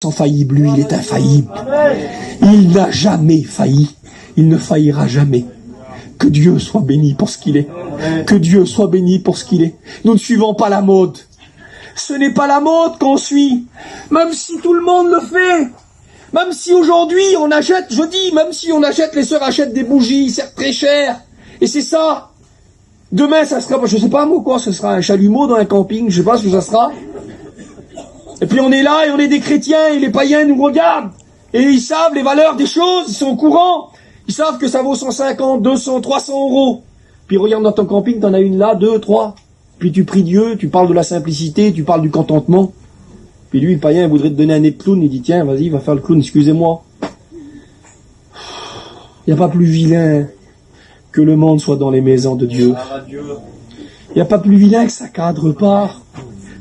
Infaillible, lui, il est infaillible. Il n'a jamais failli. Il ne faillira jamais. Que Dieu soit béni pour ce qu'il est. Que Dieu soit béni pour ce qu'il est. Nous ne suivons pas la mode. Ce n'est pas la mode qu'on suit. Même si tout le monde le fait. Même si aujourd'hui on achète, je dis, même si on achète, les sœurs achètent des bougies, certes très chères. Et c'est ça. Demain, ça sera, je sais pas moi quoi, ce sera un chalumeau dans un camping, je sais pas ce que ça sera. Et puis on est là et on est des chrétiens et les païens nous regardent. Et ils savent les valeurs des choses, ils sont au courant. Ils savent que ça vaut 150, 200, 300 euros. Puis regarde dans ton camping, t'en as une là, 2, 3. Puis tu pries Dieu, tu parles de la simplicité, tu parles du contentement. Puis lui, le païen, il voudrait te donner un nez de clown, il dit tiens, vas-y, va faire le clown, excusez-moi. Il n'y a pas plus vilain que le monde soit dans les maisons de Dieu. Il n'y a pas plus vilain que ça cadre pas.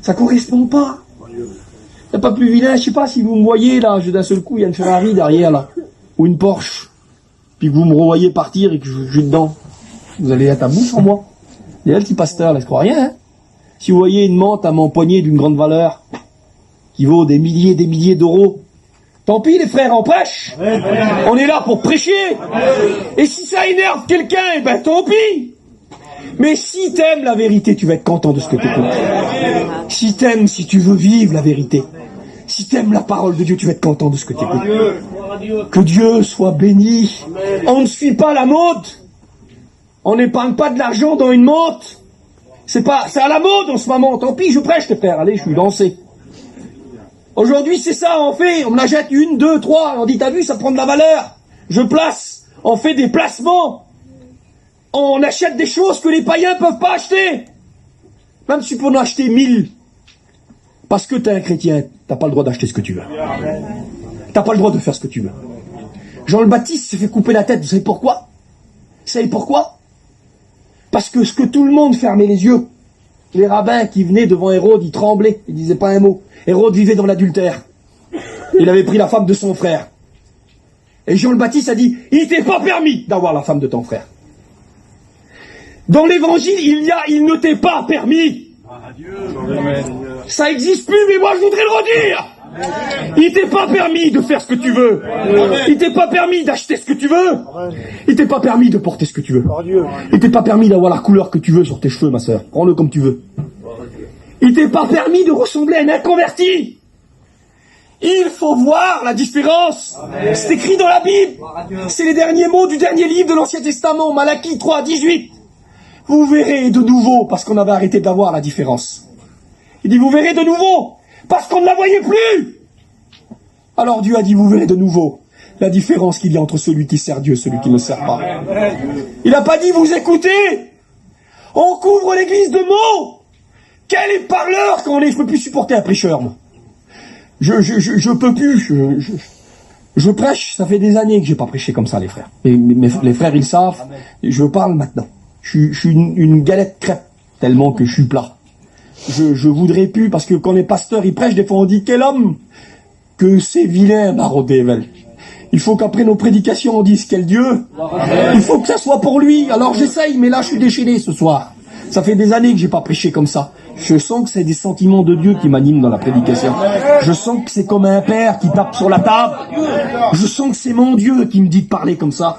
Ça correspond pas. Il n'y a pas plus vilain, je sais pas si vous me voyez là, d'un seul coup, il y a une Ferrari derrière là, ou une Porsche, puis que vous me revoyez partir et que je suis dedans. Vous allez être à bout sur moi. Il y a le petit pasteur là, je crois rien. Hein. Si vous voyez une menthe à mon poignet d'une grande valeur, qui vaut des milliers d'euros, tant pis les frères, on prêche. On est là pour prêcher. Et si ça énerve quelqu'un, eh ben tant pis. Mais si t'aimes la vérité, tu vas être content de ce que tu écoutes. Si t'aimes, si tu veux vivre la vérité, si t'aimes la parole de Dieu, tu vas être content de ce que tu écoutes. Que Dieu soit béni. On ne suit pas la mode. On n'épargne pas de l'argent dans une montre. C'est à la mode en ce moment. Tant pis, je prêche les frères. Allez, je suis lancé. Aujourd'hui, c'est ça, on fait. On achète 1, 2, 3. On dit, t'as vu, ça prend de la valeur. Je place. On fait des placements. On achète des choses que les païens peuvent pas acheter. Même si tu peux en acheter 1000. Parce que t'es un chrétien, t'as pas le droit d'acheter ce que tu veux. T'as pas le droit de faire ce que tu veux. Jean le Baptiste s'est fait couper la tête, vous savez pourquoi? Vous savez pourquoi? Parce que ce que tout le monde fermait les yeux. Les rabbins qui venaient devant Hérode, ils tremblaient, ils disaient pas un mot. Hérode vivait dans l'adultère. Il avait pris la femme de son frère. Et Jean le Baptiste a dit, il t'est pas permis d'avoir la femme de ton frère. Dans l'évangile, il ne t'est pas permis. Ça existe plus, mais moi je voudrais le redire. Il t'est pas permis de faire ce que tu veux. Il t'est pas permis d'acheter ce que tu veux. Il t'est pas permis de porter ce que tu veux. Il t'est pas permis d'avoir la couleur que tu veux sur tes cheveux, ma sœur. Prends-le comme tu veux. Il t'est pas permis de ressembler à un inconverti. Il faut voir la différence. C'est écrit dans la Bible. C'est les derniers mots du dernier livre de l'Ancien Testament, Malachie 3, 18. Vous verrez de nouveau, parce qu'on avait arrêté d'avoir la différence. Il dit, vous verrez de nouveau, parce qu'on ne la voyait plus. Alors Dieu a dit, vous verrez de nouveau la différence qu'il y a entre celui qui sert Dieu et celui qui ne sert pas. Il n'a pas dit, vous écoutez. On couvre l'église de mots. Quel est parleur quand on est... Je ne peux plus supporter un prêcheur, moi. Je peux plus. Je prêche, ça fait des années que j'ai pas prêché comme ça, les frères. Les frères, ils savent. Je parle maintenant. Je suis une galette crêpe, tellement que je suis plat. Je voudrais plus, parce que quand les pasteurs, ils prêchent, des fois on dit, quel homme que c'est vilain, Marodével. Il faut qu'après nos prédications, on dise, quel Dieu. Il faut que ça soit pour lui. Alors j'essaye, mais là, je suis déchaîné ce soir. Ça fait des années que j'ai pas prêché comme ça. Je sens que c'est des sentiments de Dieu qui m'animent dans la prédication. Je sens que c'est comme un père qui tape sur la table. Je sens que c'est mon Dieu qui me dit de parler comme ça.